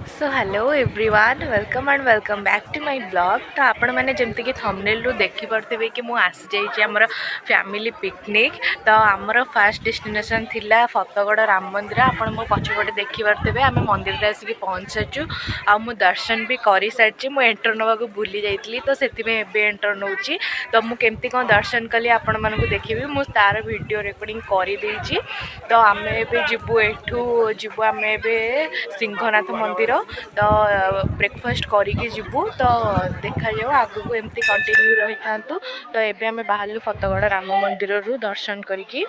So hello everyone welcome and welcome back to my blog. तो आपण मैंने जमती कि थंबनेल रु देखि पड़ते कि मु आसी जाइए आमर फैमिली पिकनिक। तो आमर फास्ट डेस्टिनेशन थिला फतेगड़ राम मंदिर। आपण मो पछपटे देखि पड़ते आम मंदिर आसिक पहुँच सारी आ मु दर्शन भी कर सारी। मु एंटर नवा भूली जाइली तो से एंटर नौची। तो मु केमती कौन दर्शन कली आपण मानक देखी मु तार वीडियो रिकॉर्डिंग कर देइछि। तो आम एबे जीवु एठू जीवु आम एबे सिंहनाथ मंदिर। तो ब्रेकफास्ट करिकी जीवु। तो देखा जाओ आगु एमती कंटिन्यू रही था। तो एबे आम बाहर फतेगड़ राम मंदिर रु दर्शन करिकी।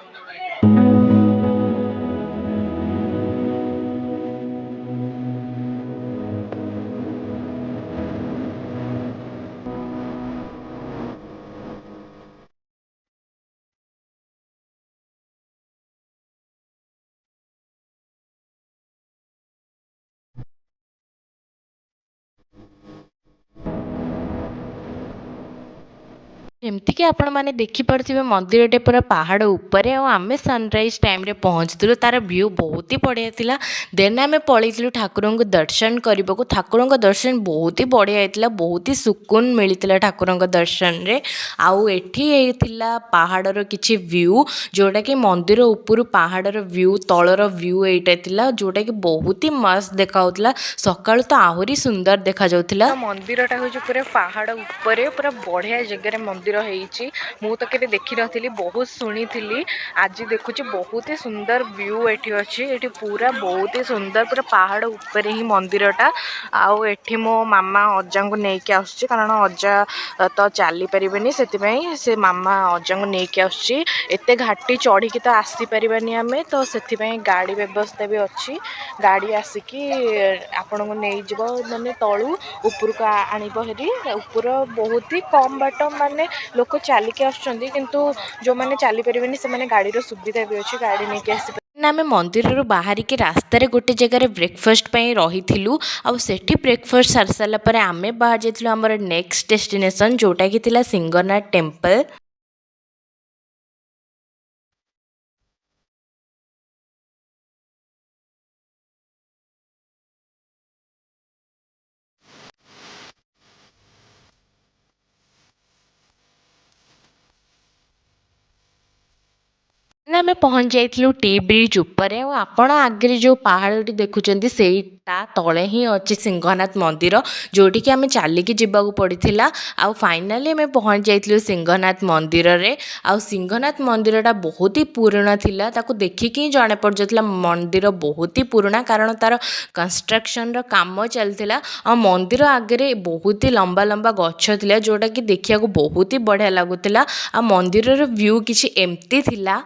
एमती आपण मैंने देखिपे मंदिरटे पूरा पहाड़ उपरे आम सनराइज टाइम रे पहुँचलु। तार व्यू बहुत ही बढ़िया थिला। देन आम पलैलु ठाकुर को दर्शन करने को। ठाकुर दर्शन बहुत ही बढ़िया होता। बहुत ही सुकून मिलता ठाकुर दर्शन रे। आउ एठी थिला पहाड़र किछि व्यू जोटा कि मंदिर उपरु पहाड़र व्यू तलर व्यू एटा थिला जोटा कि बहुत ही मस्त देखाउतला। सकाळु तो आहुरी सुंदर देखा जाउतला। मंदिरटा होछि पूरा पहाड़ उपरे पूरा बढ़िया जगह मंदिर होइछि। मु तो केबे देखि नथिली बहुत शुणी आज देखुछि बहुत ही सुंदर व्यू एठी अछि। एठी पूरा बहुत ही सुंदर पूरा पहाड़ ऊपर ही मंदिरटा। आउ एठी मो मामा अज्जा को नेकी आसुछि कारण अज्जा तो चली परिबेनी सेति से मामा अज्जा को नेकी आसुछि। एते घाटी चढ़ी की तो आसी परिबानी आमे तो सेति गाड़ी व्यवस्था भी अछि। गाड़ी आसिकी आपण को नहीं जिवो माने तळू ऊपर को आनिबो हेरी। ऊपर बहुत ही कम बाट माने लोक चलिके आसुचंदी किंतु जो माने चली परिबेनी से माने गाड़ी रो सुविधा भी अछि। गाड़ी नेकी आसी आम मंदिर बाहर के रास्तार गोटे जगार ब्रेकफास्ट रही आठी ब्रेकफास्ट सारी सारापर आम बाहर जाइलु आमर नेक्स्ट डेस्टिनेशन जोटा कि थिला सिंहनाथ टेम्पल। आम पहुँच जाइलु टी ब्रिज उपर। आपण आगे जो पहाड़ी देखुं से तले ही अच्छी सिंहनाथ मंदिर जोटी कि आम चलिकी जावाक पड़ता। आउ फाइनाली आम पहुँच जाइलु सिंहनाथ मंदिर रे। आउ सिंहनाथ मंदिरटा बहुत ही पुराना थिला। ताकू देखिकी ही जଣା पड़ मंदिर बहुत ही पुराना कारण तार कंस्ट्रक्शन रो काम चलता। आ मंदिर आगे बहुत ही लंबा लंबा गछ थिला जोटा कि देखिया बहुत ही बढ़िया लगुला। आ मंदिर रो व्यू किछि एमती थिला।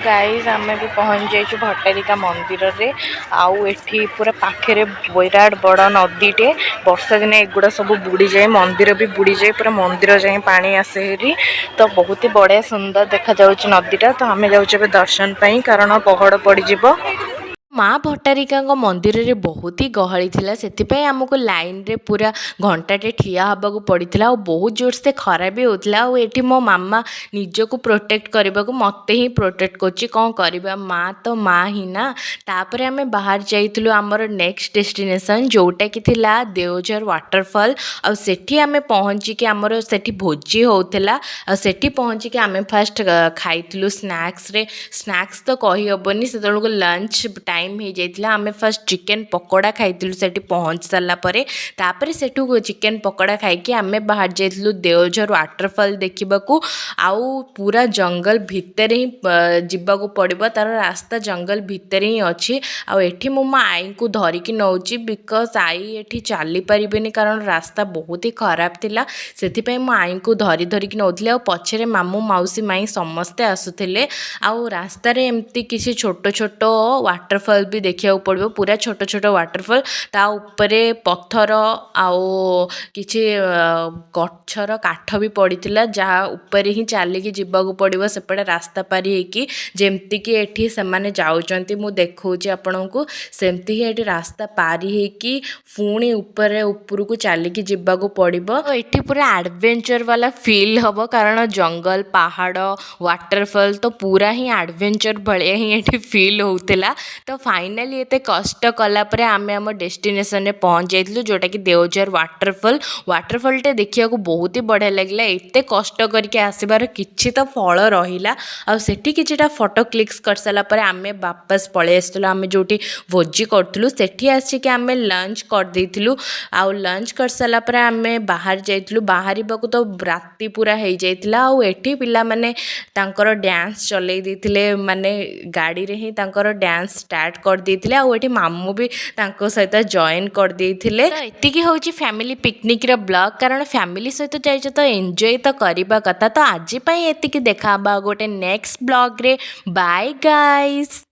गाइज आम भी पहुँच जाइए भट्टारिका मंदिर रे। आउ एठी पूरा पाखे विराट बड़ नदीटे वर्षा दिन एगुड़ा सब बुड़ी जाए मंदिर भी बुड़ी जाए पूरा मंदिर जाए पानी आसे हेरी। तो बहुत ही बढ़िया सुंदर देखा जाउछि नदीटा। तो आम जाउछे दर्शन पाई कारण पहड़ पड़ जिवो। माँ भट्टारिका मंदिर रे बहुत ही गहली थिला सेतिपई हमको लाइन रे पूरा घंटाटे ठिया हबाकू पड़ता। बहुत जोर से खरा भी होता। एठी मो मामा निजको प्रोटेक्ट करने को मते ही प्रोटेक्ट करछि कौन करबा माँ तो माँ ही ना। तापर आमे बाहर जाइलु आमर नेक्स्ट डेस्टिनेशन जोटा कि थिला देवझर वाटरफॉल। आ सेठी आमे पहुँचिकी आमर सेठी भोजी होउतला। आ सेठी पहुँचिकी आमे फास्ट खाइलु स्नैक्स रे। स्नैक्स तो कही हबनी से लंच टाइम हो जाइला। आमे फर्स्ट चिकेन पकोड़ा खाइलु सेठी पहुँच सारा परे। तापर सेठू चिकेन पकोड़ा खाइकी आमे बाहर जाइलु देवझर वाटरफॉल देखिबाकू। आउ पूरा जंगल भितर ही जिबाकू पड़िबो। तार रास्ता जंगल भितर ही अच्छी। आउ एठी मो आई को धरिकी नौची बिकज आई एठी चली परिबेनी कारण रास्ता बहुत ही खराब थिला। सेथिपई मो आई को धरिकी नौथिले। आ पछरे मामू माउसी माई समस्ते आसुथिले। आउ रास्ता रे एमती किसी छोट छोट वाटरफॉल ୱାଟରଫଲ୍ ବି ଦେଖିବାକୁ ପଡ଼ିବ, ପୁରା ଛୋଟ ଛୋଟ ୱାଟରଫଲ୍। ତା ଉପରେ ପଥର ଆଉ କିଛି ଗଛର କାଠ ବି ପଡ଼ିଥିଲା, ଯାହା ଉପରେ ହିଁ ଚାଲିକି ଯିବାକୁ ପଡ଼ିବ ସେପଟେ ରାସ୍ତା ପାରି ହେଇକି। ଯେମିତିକି ଏଠି ସେମାନେ ଯାଉଛନ୍ତି, ମୁଁ ଦେଖଉଛି ଆପଣଙ୍କୁ, ସେମିତି ହିଁ ଏଠି ରାସ୍ତା ପାରି ହେଇକି ପୁଣି ଉପରକୁ ଚାଲିକି ଯିବାକୁ ପଡ଼ିବ। ତ ଏଠି ପୁରା ଆଡ଼ଭେଞ୍ଚର ବାଲା ଫିଲ୍ ହେବ, କାରଣ ଜଙ୍ଗଲ, ପାହାଡ଼, ୱାଟରଫଲ୍, ତ ପୁରା ହିଁ ଆଡ଼ଭେଞ୍ଚର ଭଳିଆ ହିଁ ଏଠି ଫିଲ୍ ହେଉଥିଲା। ତ ଫାଇନାଲି ଏତେ କଷ୍ଟ କଲା ପରେ ଆମେ ଆମ ଡେଷ୍ଟିନେସନରେ ପହଞ୍ଚି ଯାଇଥିଲୁ, ଯେଉଁଟାକି ଦେଓଝର ୱାଟରଫଲ୍ଟେ ଦେଖିବାକୁ ବହୁତ ହି ବଢ଼ିଆ ଲାଗିଲା। ଏତେ କଷ୍ଟ କରିକି ଆସିବାର କିଛି ତ ଫଳ ରହିଲା। ଆଉ ସେଠି କିଛିଟା ଫଟୋ କ୍ଲିକ୍ସ କରିସାରିଲା ପରେ ଆମେ ବାପସ ପଳେଇ ଆସିଥିଲୁ। ଆମେ ଯେଉଁଠି ଭୋଜି କରୁଥିଲୁ ସେଠି ଆସିକି ଆମେ ଲଞ୍ଚ କରିଦେଇଥିଲୁ। ଆଉ ଲଞ୍ଚ କରିସାରିଲା ପରେ ଆମେ ବାହାରି ଯାଇଥିଲୁ। ବାହାରିବାକୁ ତ ରାତି ପୁରା ହେଇଯାଇଥିଲା। ଆଉ ଏଠି ପିଲାମାନେ ତାଙ୍କର ଡ୍ୟାନ୍ସ ଚଲେଇ ଦେଇଥିଲେ, ମାନେ ଗାଡ଼ିରେ ହିଁ ତାଙ୍କର ଡ୍ୟାନ୍ସ ଷ୍ଟାର୍ଟ କରିଦେଇଥିଲେ। ଆଉ ଏଠି ମାମୁଁ ବି ତାଙ୍କ ସହିତ ଜଏନ୍ କରିଦେଇଥିଲେ। ତ ଏତିକି ହେଉଛି ଫ୍ୟାମିଲି ପିକନିକ୍ର ବ୍ଲଗ୍, କାରଣ ଫ୍ୟାମିଲି ସହିତ ଯାଇଛ ତ ଏନ୍ଜୟ ତ କରିବା କଥା। ତ ଆଜି ପାଇଁ ଏତିକି, ଦେଖା ହେବା ଗୋଟେ ନେକ୍ସଟ ବ୍ଲଗ୍ରେ। Bye guys.